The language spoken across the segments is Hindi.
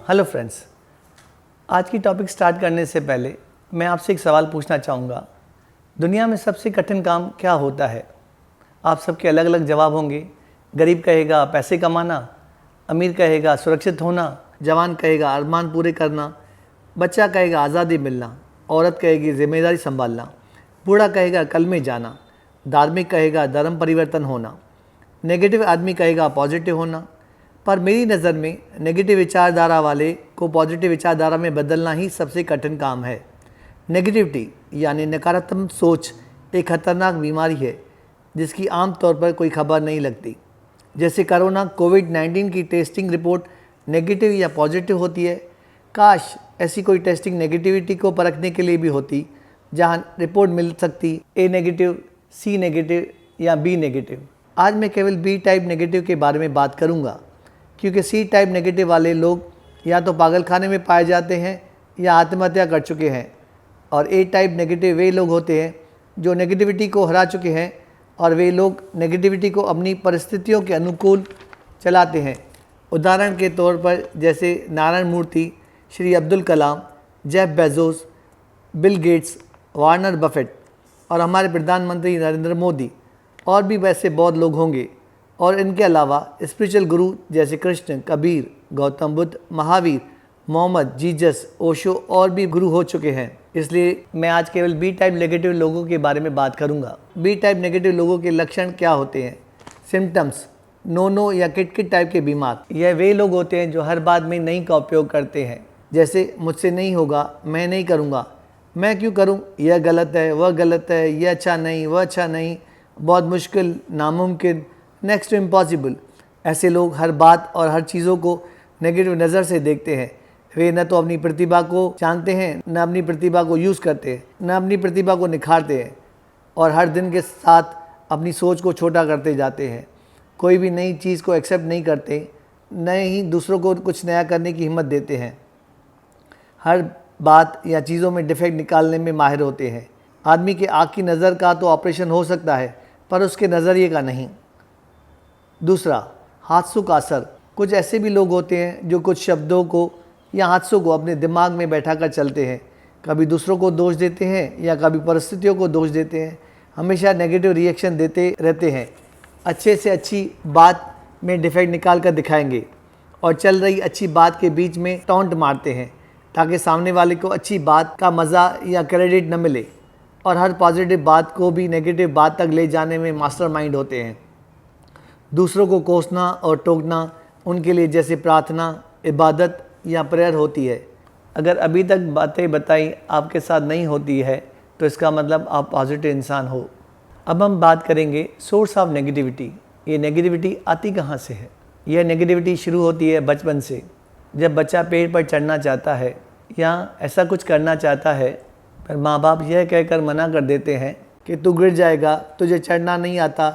हेलो फ्रेंड्स, आज की टॉपिक स्टार्ट करने से पहले मैं आपसे एक सवाल पूछना चाहूँगा। दुनिया में सबसे कठिन काम क्या होता है? आप सबके अलग अलग जवाब होंगे। गरीब कहेगा पैसे कमाना, अमीर कहेगा सुरक्षित होना, जवान कहेगा अरमान पूरे करना, बच्चा कहेगा आज़ादी मिलना, औरत कहेगी जिम्मेदारी संभालना, बूढ़ा कहेगा कल में जाना, धार्मिक कहेगा धर्म परिवर्तन होना, नेगेटिव आदमी कहेगा पॉजिटिव होना। पर मेरी नज़र में नेगेटिव विचारधारा वाले को पॉजिटिव विचारधारा में बदलना ही सबसे कठिन काम है। नेगेटिविटी यानी नकारात्मक सोच एक खतरनाक बीमारी है जिसकी आम तौर पर कोई खबर नहीं लगती। जैसे कोरोना कोविड-19 की टेस्टिंग रिपोर्ट नेगेटिव या पॉजिटिव होती है। काश ऐसी कोई टेस्टिंग नेगेटिविटी को परखने के लिए भी होती, जहां रिपोर्ट मिल सकती ए नेगेटिव, सी नेगेटिव या बी नेगेटिव। आज मैं केवल बी टाइप नेगेटिव के बारे में बात करूंगा, क्योंकि सी टाइप नेगेटिव वाले लोग या तो पागलखाने में पाए जाते हैं या आत्महत्या कर चुके हैं, और ए टाइप नेगेटिव वे लोग होते हैं जो नेगेटिविटी को हरा चुके हैं, और वे लोग नेगेटिविटी को अपनी परिस्थितियों के अनुकूल चलाते हैं। उदाहरण के तौर पर जैसे Narayana Murthy, Shri Abdul Kalam, Jeff Bezos, Bill Gates, Warren Buffett और हमारे प्रधानमंत्री नरेंद्र मोदी, और भी वैसे बहुत लोग होंगे। और इनके अलावा स्पिरिचुअल गुरु जैसे कृष्ण, कबीर, गौतम बुद्ध, महावीर, मोहम्मद, जीसस, ओशो और भी गुरु हो चुके हैं। इसलिए मैं आज केवल बी टाइप नेगेटिव लोगों के बारे में बात करूंगा। बी टाइप नेगेटिव लोगों के लक्षण क्या होते हैं? सिम्टम्स: नो या किट टाइप के बीमार। यह वे लोग होते हैं जो हर बात में नहीं का उपयोग करते हैं, जैसे मुझसे नहीं होगा, मैं नहीं करूँगा, मैं क्यों करूँ, यह गलत है, वह गलत है, यह अच्छा नहीं, वह अच्छा नहीं, बहुत मुश्किल, नामुमकिन, नेक्स्ट टू इम्पॉसिबल। ऐसे लोग हर बात और हर चीज़ों को नेगेटिव नज़र से देखते हैं। वे न तो अपनी प्रतिभा को जानते हैं, न अपनी प्रतिभा को यूज़ करते हैं, न अपनी प्रतिभा को निखारते हैं, और हर दिन के साथ अपनी सोच को छोटा करते जाते हैं। कोई भी नई चीज़ को एक्सेप्ट नहीं करते, न ही दूसरों को कुछ नया करने की हिम्मत देते हैं। हर बात या चीज़ों में डिफेक्ट निकालने में माहिर होते हैं। आदमी के आँख की नज़र का तो ऑपरेशन हो सकता है, पर उसके नज़रिए का नहीं। दूसरा, हादसों का असर। कुछ ऐसे भी लोग होते हैं जो कुछ शब्दों को या हादसों को अपने दिमाग में बैठा कर चलते हैं। कभी दूसरों को दोष देते हैं या कभी परिस्थितियों को दोष देते हैं। हमेशा नेगेटिव रिएक्शन देते रहते हैं। अच्छे से अच्छी बात में डिफेक्ट निकाल कर दिखाएंगे, और चल रही अच्छी बात के बीच में टॉन्ट मारते हैं ताकि सामने वाले को अच्छी बात का मज़ा या क्रेडिट न मिले, और हर पॉजिटिव बात को भी नेगेटिव बात तक ले जाने में मास्टरमाइंड होते हैं। दूसरों को कोसना और टोकना उनके लिए जैसे प्रार्थना, इबादत या प्रेयर होती है। अगर अभी तक बातें बताई आपके साथ नहीं होती है तो इसका मतलब आप पॉजिटिव इंसान हो। अब हम बात करेंगे सोर्स ऑफ नेगेटिविटी। ये नेगेटिविटी आती कहाँ से है? यह नेगेटिविटी शुरू होती है बचपन से। जब बच्चा पेड़ पर चढ़ना चाहता है या ऐसा कुछ करना चाहता है, पर माँ बाप यह कहकर मना कर देते हैं कि तू गिर जाएगा, तुझे चढ़ना नहीं आता,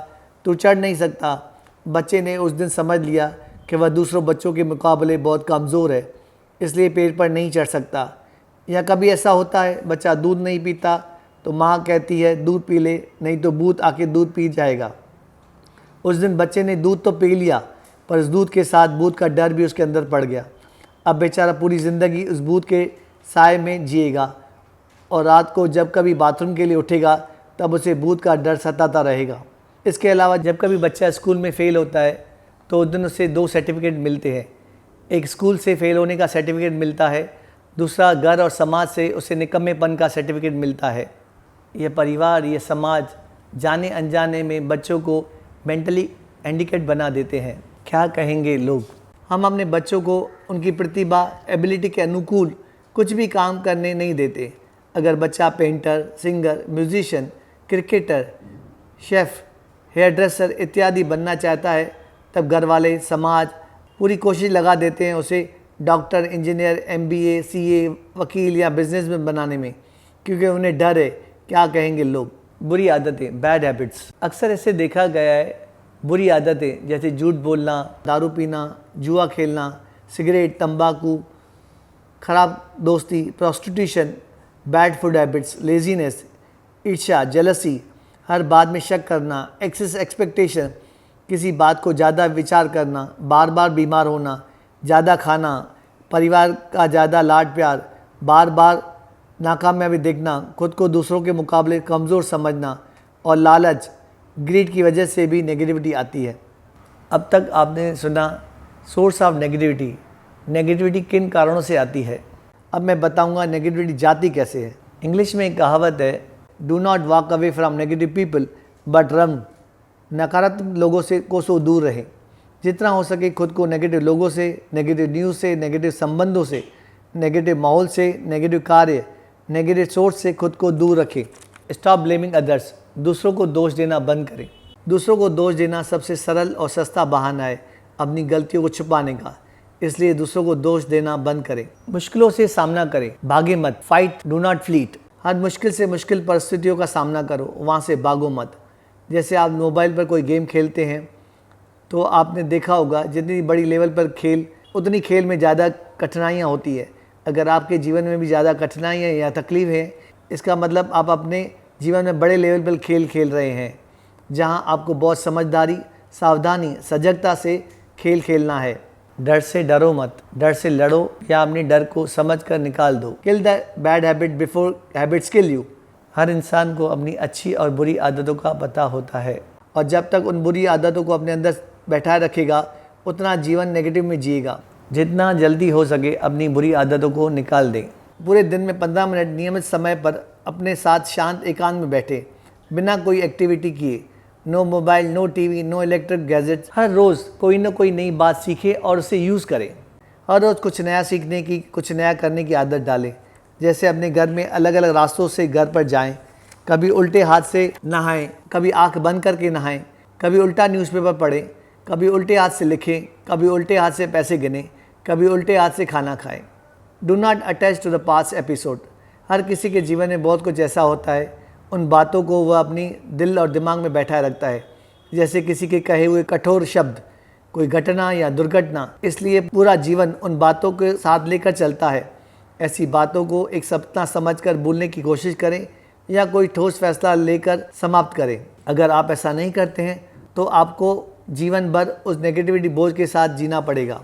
तू चढ़ नहीं सकता। बच्चे ने उस दिन समझ लिया कि वह दूसरों बच्चों के मुकाबले बहुत कमज़ोर है, इसलिए पेड़ पर नहीं चढ़ सकता। या कभी ऐसा होता है, बच्चा दूध नहीं पीता तो माँ कहती है दूध पी ले, नहीं तो भूत आके दूध पी जाएगा। उस दिन बच्चे ने दूध तो पी लिया, पर उस दूध के साथ भूत का डर भी उसके अंदर पड़ गया। अब बेचारा पूरी ज़िंदगी उस भूत के साए में जिएगा, और रात को जब कभी बाथरूम के लिए उठेगा तब उसे भूत का डर सताता रहेगा। इसके अलावा जब कभी बच्चा स्कूल में फ़ेल होता है तो उस दिन उसे 2 सर्टिफिकेट मिलते हैं। एक स्कूल से फ़ेल होने का सर्टिफिकेट मिलता है, दूसरा घर और समाज से उसे निकम्मेपन का सर्टिफिकेट मिलता है। यह परिवार, यह समाज जाने अनजाने में बच्चों को मेंटली हैंडीकैप बना देते हैं। क्या कहेंगे लोग? हम अपने बच्चों को उनकी प्रतिभा, एबिलिटी के अनुकूल कुछ भी काम करने नहीं देते। अगर बच्चा painter, singer, musician, cricketer, chef, hairdresser इत्यादि बनना चाहता है, तब घर वाले, समाज पूरी कोशिश लगा देते हैं उसे डॉक्टर, इंजीनियर, MBA, CA, वकील या बिजनेसमैन बनाने में, क्योंकि उन्हें डर है क्या कहेंगे लोग। बुरी आदतें, बैड हैबिट्स। अक्सर ऐसे देखा गया है, बुरी आदतें जैसे झूठ बोलना, दारू पीना, जुआ खेलना, सिगरेट, तंबाकू, खराब दोस्ती, prostitution, bad food habits, laziness, ईर्ष्या, जेलसी, हर बात में शक करना, एक्सेस एक्सपेक्टेशन, किसी बात को ज़्यादा विचार करना, बार बार बीमार होना, ज़्यादा खाना, परिवार का ज़्यादा लाड प्यार, बार बार नाकामयाबी देखना, खुद को दूसरों के मुकाबले कमज़ोर समझना और लालच, ग्रीड की वजह से भी नेगेटिविटी आती है। अब तक आपने सुना सोर्स ऑफ नेगेटिविटी, नेगेटिविटी किन कारणों से आती है। अब मैं बताऊंगा नेगेटिविटी जाती कैसे है। इंग्लिश में एक कहावत है, do not walk away from negative people but run. नकारात्मक लोगों से कोसों दूर रहें, जितना हो सके खुद को नेगेटिव लोगों से, नेगेटिव न्यूज़ से, नेगेटिव संबंधों से, नेगेटिव माहौल से, नेगेटिव कार्य, नेगेटिव सोच से खुद को दूर रखें। स्टॉप ब्लेमिंग अदर्स, दूसरों को दोष देना बंद करें। दूसरों को दोष देना सबसे सरल और सस्ता बहाना है अपनी गलतियों को छुपाने का, इसलिए दूसरों को दोष देना बंद करें। मुश्किलों से सामना करें, भागे मत, फाइट डू नॉट फ्लीट। हर मुश्किल से मुश्किल परिस्थितियों का सामना करो, वहाँ से भागो मत। जैसे आप मोबाइल पर कोई गेम खेलते हैं तो आपने देखा होगा जितनी बड़ी लेवल पर खेल, उतनी खेल में ज़्यादा कठिनाइयाँ होती है। अगर आपके जीवन में भी ज़्यादा कठिनाइयाँ या तकलीफ है, इसका मतलब आप अपने जीवन में बड़े लेवल पर खेल खेल रहे हैं, जहाँ आपको बहुत समझदारी, सावधानी, सजगता से खेल खेलना है। डर से डरो मत, डर से लड़ो या अपने डर को समझ कर निकाल दो। Kill the bad habit before habits kill you. हर इंसान को अपनी अच्छी और बुरी आदतों का पता होता है, और जब तक उन बुरी आदतों को अपने अंदर बैठाए रखेगा उतना जीवन नेगेटिव में जिएगा। जितना जल्दी हो सके अपनी बुरी आदतों को निकाल दें। पूरे दिन में 15 मिनट नियमित समय पर अपने साथ शांत एकांत में बैठे, बिना कोई एक्टिविटी किए। No mobile, no TV, no electric gadgets. हर रोज़ कोई ना कोई नई बात सीखे और उसे यूज़ करें। हर रोज़ कुछ नया सीखने की, कुछ नया करने की आदत डालें। जैसे अपने घर में अलग अलग रास्तों से घर पर जाएं, कभी उल्टे हाथ से नहाएं, कभी आंख बंद करके नहाएं, कभी उल्टा न्यूज़पेपर पढ़ें, कभी उल्टे हाथ से लिखें, कभी उल्टे हाथ से पैसे गिनें, कभी उल्टे हाथ से खाना खाएं। Do not attach to the past episode. हर किसी के जीवन में बहुत कुछ ऐसा होता है, उन बातों को वह अपनी दिल और दिमाग में बैठाए रखता है, जैसे किसी के कहे हुए कठोर शब्द, कोई घटना या दुर्घटना। इसलिए पूरा जीवन उन बातों के साथ लेकर चलता है। ऐसी बातों को एक सपना समझकर भूलने की कोशिश करें या कोई ठोस फैसला लेकर समाप्त करें। अगर आप ऐसा नहीं करते हैं तो आपको जीवन भर उस नेगेटिविटी बोझ के साथ जीना पड़ेगा।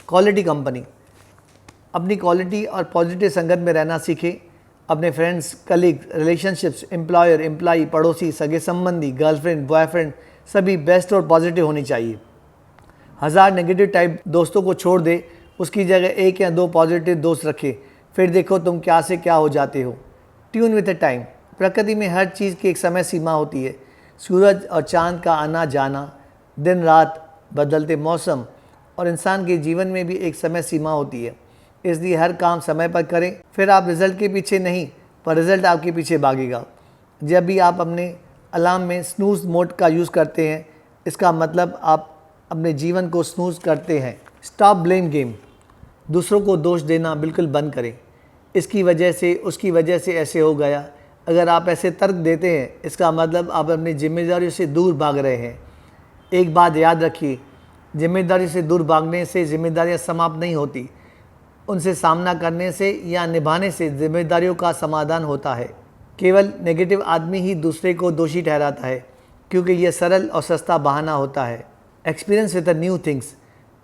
Quality company. अपनी क्वालिटी और पॉजिटिव संगत में रहना सीखें। अपने friends, colleague, relationships, employer, employee, पड़ोसी, सगे संबंधी, गर्लफ्रेंड, बॉयफ्रेंड सभी बेस्ट और पॉजिटिव होनी चाहिए। 1000 नेगेटिव टाइप दोस्तों को छोड़ दे, उसकी जगह 1 या 2 पॉजिटिव दोस्त रखें, फिर देखो तुम क्या से क्या हो जाते हो। Tune with the time. प्रकृति में हर चीज़ की एक समय सीमा होती है। सूरज और चांद का आना जाना, दिन रात, बदलते मौसम, और इंसान के जीवन में भी एक समय सीमा होती है। इसलिए हर काम समय पर करें, फिर आप रिज़ल्ट के पीछे नहीं, पर रिज़ल्ट आपके पीछे भागेगा। जब भी आप अपने अलार्म में स्नूज़ मोड का यूज़ करते हैं, इसका मतलब आप अपने जीवन को स्नूज़ करते हैं। Stop blame game. दूसरों को दोष देना बिल्कुल बंद करें। इसकी वजह से, उसकी वजह से ऐसे हो गया। अगर आप ऐसे तर्क देते हैं, इसका मतलब आप अपनी जिम्मेदारियों से दूर भाग रहे हैं। एक बात याद रखिए, जिम्मेदारी से दूर भागने से जिम्मेदारियां समाप्त नहीं होती, उनसे सामना करने से या निभाने से जिम्मेदारियों का समाधान होता है। केवल नेगेटिव आदमी ही दूसरे को दोषी ठहराता है, क्योंकि यह सरल और सस्ता बहाना होता है। Experience with the new things.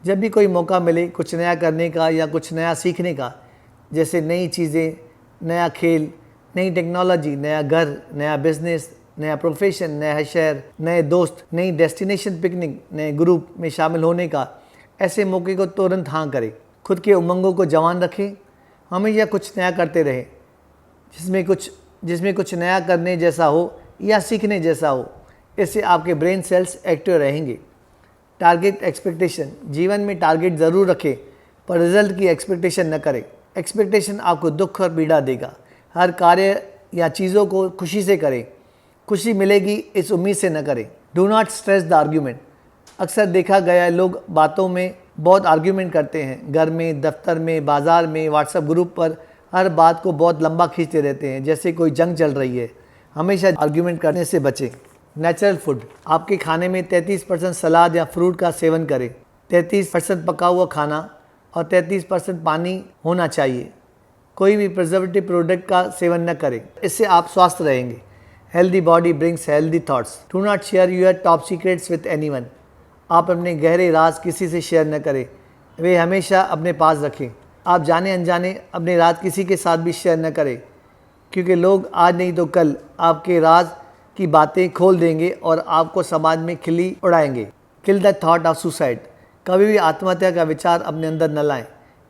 जब भी कोई मौका मिले कुछ नया करने का या कुछ नया सीखने का, जैसे नई चीज़ें, नया खेल, नई टेक्नोलॉजी, नया घर, नया बिजनेस, नया प्रोफेशन, नया शहर, नए दोस्त, नई डेस्टिनेशन, पिकनिक, नए ग्रुप में शामिल होने का, ऐसे मौके को तुरंत हाँ करें। खुद के उमंगों को जवान रखें, हमेशा कुछ नया करते रहें, जिसमें कुछ नया करने जैसा हो या सीखने जैसा हो। इससे आपके ब्रेन सेल्स एक्टिव रहेंगे। Target expectation. जीवन में टारगेट ज़रूर रखें, पर रिजल्ट की एक्सपेक्टेशन न करें। एक्सपेक्टेशन आपको दुख और पीड़ा देगा। हर कार्य या चीज़ों को खुशी से करें, खुशी मिलेगी इस उम्मीद से न करें। Do not stress the argument. अक्सर देखा गया है, लोग बातों में बहुत आर्ग्यूमेंट करते हैं। घर में, दफ्तर में, बाज़ार में, व्हाट्सएप ग्रुप पर हर बात को बहुत लंबा खींचते रहते हैं, जैसे कोई जंग चल रही है। हमेशा आर्ग्यूमेंट करने से बचें। Natural food. आपके खाने में 33% सलाद या फ्रूट का सेवन करें। 33% पका हुआ खाना और 33% पानी होना चाहिए। कोई भी प्रिजर्वेटिव प्रोडक्ट का सेवन न करें, इससे आप स्वस्थ रहेंगे। Healthy body brings healthy thoughts. Do not share your top secrets with anyone. आप अपने गहरे राज किसी से शेयर न करें, वे हमेशा अपने पास रखें। आप जाने अनजाने अपने राज किसी के साथ भी शेयर न करें, क्योंकि लोग आज नहीं तो कल आपके राज की बातें खोल देंगे और आपको समाज में खिल्ली उड़ाएंगे। Kill the thought of suicide. कभी भी आत्महत्या का विचार अपने अंदर न लाएं।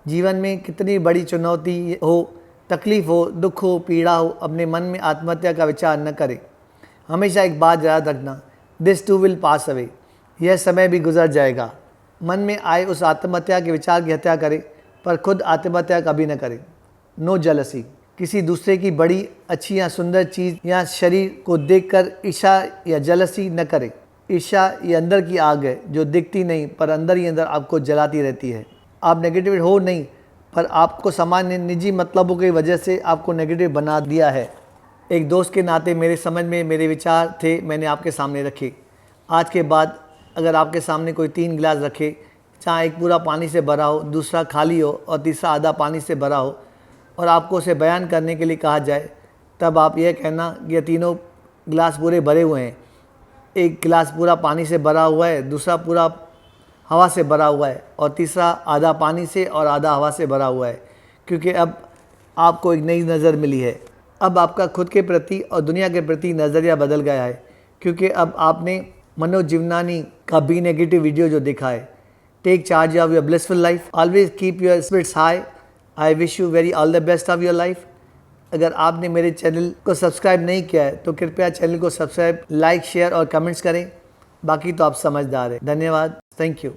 जीवन में कितनी बड़ी चुनौती हो, तकलीफ हो, दुख हो, पीड़ा हो, अपने मन में आत्महत्या का विचार न करें। हमेशा एक बात याद रखना, this too will pass away. यह समय भी गुजर जाएगा। मन में आए उस आत्महत्या के विचार की हत्या करें, पर खुद आत्महत्या कभी न करें। No jealousy. किसी दूसरे की बड़ी, अच्छी या सुंदर चीज़ या शरीर को देखकर ईर्ष्या या जेलसी न करें। ईर्ष्या ये अंदर की आग है जो दिखती नहीं, पर अंदर ही अंदर आपको जलाती रहती है। आप नेगेटिव हो नहीं, पर आपको सामान्य निजी मतलबों की वजह से आपको नेगेटिव बना दिया है। एक दोस्त के नाते मेरे समझ में मेरे विचार थे, मैंने आपके सामने रखे। आज के बाद अगर आपके सामने कोई 3 गिलास रखे, जहाँ एक पूरा पानी से भरा हो, दूसरा खाली हो और तीसरा आधा पानी से भरा हो, और आपको उसे बयान करने के लिए कहा जाए, तब आप यह कहना कि ये तीनों गिलास पूरे भरे हुए हैं। एक गिलास पूरा पानी से भरा हुआ है, दूसरा पूरा हवा से भरा हुआ है और तीसरा आधा पानी से और आधा हवा से भरा हुआ है। क्योंकि अब आपको एक नई नज़र मिली है। अब आपका खुद के प्रति और दुनिया के प्रति नज़रिया बदल गया है, क्योंकि अब आपने मनोज जीवनानी का बी नेगेटिव वीडियो जो देखा है। Take charge of your blissful life, always keep your spirits high. I wish you very all the best of your life. अगर आपने मेरे चैनल को सब्सक्राइब नहीं किया है तो कृपया चैनल को सब्सक्राइब, लाइक, शेयर और कमेंट्स करें। बाकी तो आप समझदार हैं। धन्यवाद। Thank you.